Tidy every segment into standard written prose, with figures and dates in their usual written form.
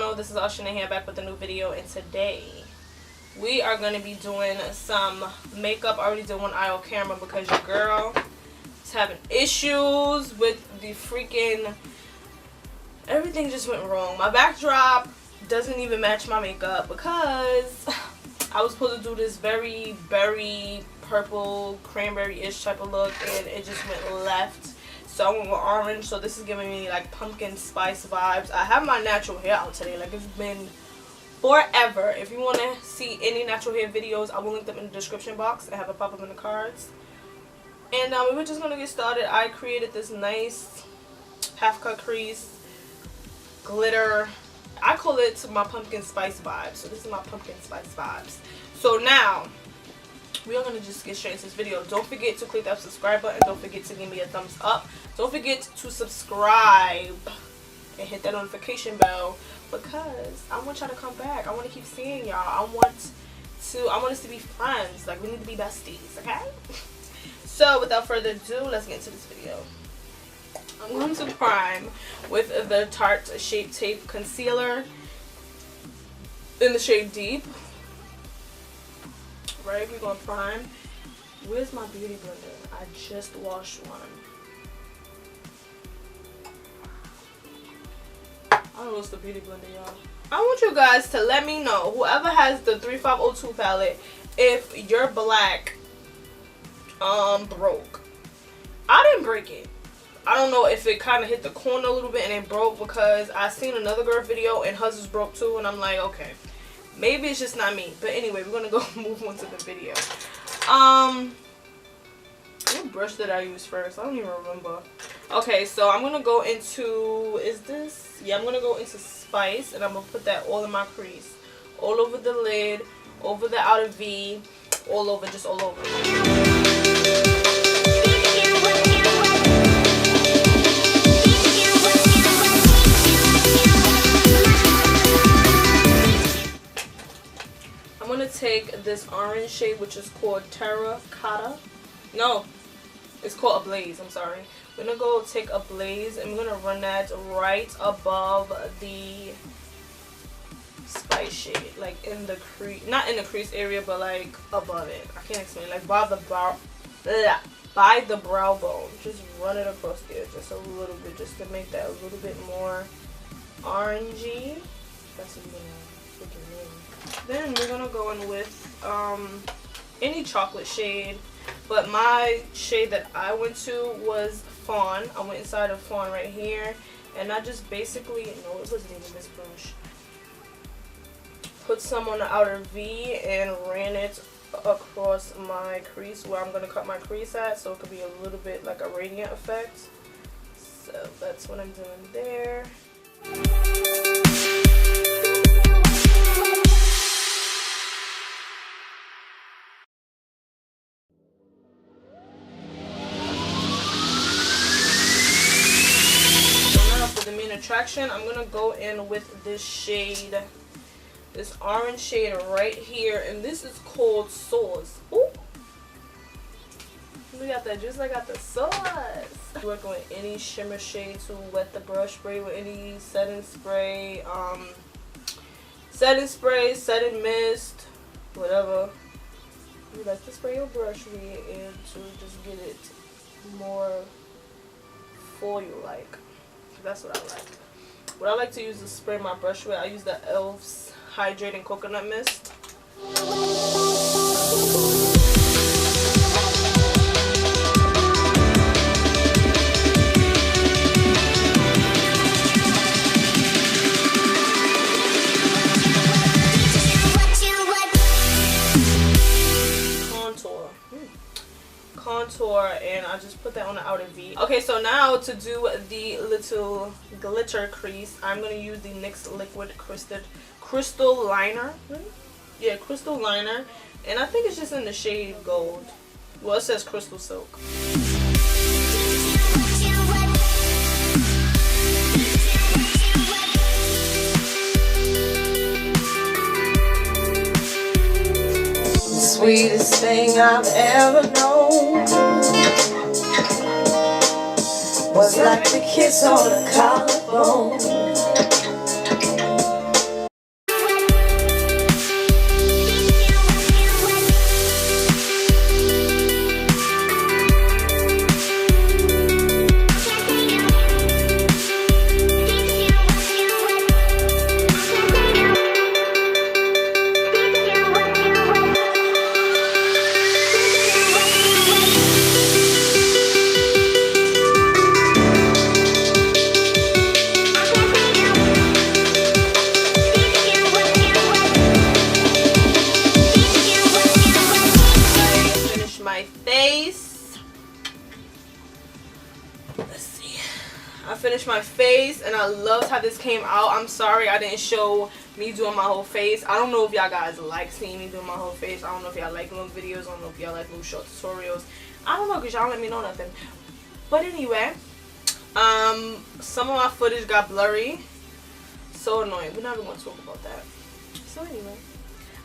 channel. This is Ashana here, back with a new video, and today we are going to be doing some makeup. I already did one eye on camera because your girl is having issues with the freaking, everything just went wrong. My backdrop doesn't even match my makeup because I was supposed to do this very berry purple cranberry-ish type of look and it just went left. So I went with orange, so this is giving me like pumpkin spice vibes. I have my natural hair out today, like it's been forever. If you want to see any natural hair videos, I will link them in the description box. I have a pop-up in the cards. And we're just going to get started. I created this nice half cut crease, glitter. I call it my pumpkin spice vibes. So this is my pumpkin spice vibes. So now we are going to just get straight into this video. Don't forget to click that subscribe button. Don't forget to give me a thumbs up. Don't forget to subscribe and hit that notification bell because I want y'all to come back. I want to keep seeing y'all. I want us to be friends. Like, we need to be besties, okay? So without further ado, let's get into this video. I'm going to prime with the Tarte Shape Tape Concealer in the shade Deep. Right, we're going to prime. Where's my beauty blender? I just washed one. I don't know what's the beauty blender, y'all. I want you guys to let me know, whoever has the 3502 palette, if your black broke. I didn't break it. I don't know if it kind of hit the corner a little bit and it broke, because I seen another girl video and hers was broke too, and I'm like, okay, maybe it's just not me. But anyway, we're gonna go move on to the video. What brush did I use first? I don't even remember. Okay, so I'm gonna go into, I'm gonna go into Spice, and I'm gonna put that all in my crease, all over the lid, over the outer V, all over, just all over. I'm gonna take this orange shade, which is called Terracotta. No, it's called Ablaze. I'm sorry. We're gonna go take Ablaze and we're gonna run that right above the Spice shade, like in the crease, not in the crease area, but like above it. I can't explain. Like by the brow bone. Just run it across there, just a little bit, just to make that a little bit more orangey. That's even a freaking name. Then we're gonna go in with any chocolate shade, but my shade that I went to was Fawn. I went inside of Fawn right here, and I just basically, no, it wasn't even this brush, put some on the outer V and ran it across my crease where I'm gonna cut my crease at, so it could be a little bit like a radiant effect. So that's what I'm doing there. Attraction, I'm gonna go in with this shade, this orange shade right here, and this is called Sauce. Ooh, we got that juice, I got the sauce. Working with any shimmer shade to wet the brush spray with any setting spray, setting mist, whatever you like to spray your brush with, and to just get it more foil-like. That's what I like. What I like to use is spray my brush with. I use the e.l.f.'s Hydrating Coconut Mist. Contour, and I just put that on the outer V. Okay, so now to do the little glitter crease, I'm going to use the NYX Liquid Crystal Liner. Yeah, Crystal Liner. And I think it's just in the shade Gold. Well, it says Crystal Silk. Sweetest thing I've ever known was like the kiss on the collarbone. face, and I loved how this came out. I'm sorry I didn't show me doing my whole face. I don't know if y'all guys like seeing me doing my whole face. I don't know if y'all like little videos. I don't know if y'all like little short tutorials. I don't know, because y'all let me know nothing. But anyway, some of my footage got blurry. So annoying. We're not even going to talk about that. So anyway,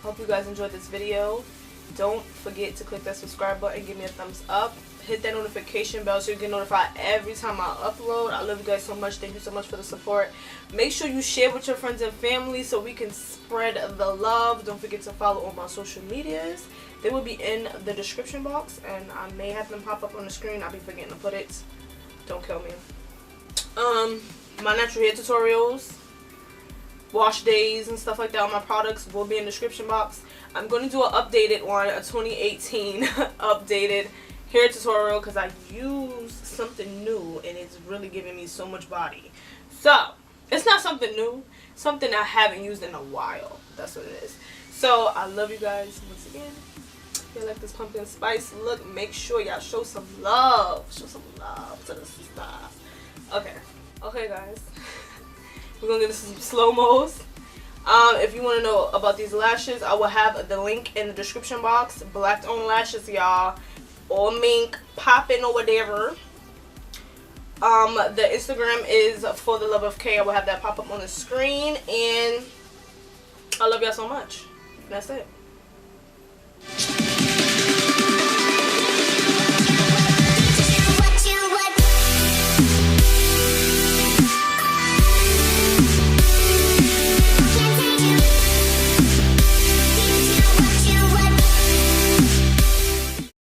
I hope you guys enjoyed this video. Don't forget to click that subscribe button, give me a thumbs up, hit that notification bell so you get notified every time I upload. I love you guys so much. Thank you so much for the support. Make sure you share with your friends and family so we can spread the love. Don't forget to follow all my social medias. They will be in the description box, and I may have them pop up on the screen. I'll be forgetting to put it. Don't kill me. My natural hair tutorials, wash days and stuff like that on my products will be in the description box. I'm going to do an updated one, a 2018 updated hair tutorial, because I used something new and it's really giving me so much body. So it's not something new, something I haven't used in a while. That's what it is. So I love you guys once again. If you like this pumpkin spice look, make sure y'all show some love. Show some love to the stuff. Okay guys. We're gonna get into some slow-mos. If you want to know about these lashes, I will have the link in the description box. Black owned lashes, y'all, or mink, popping or whatever. The Instagram is For the Love of K. I will have that pop up on the screen, and I love y'all so much. That's it.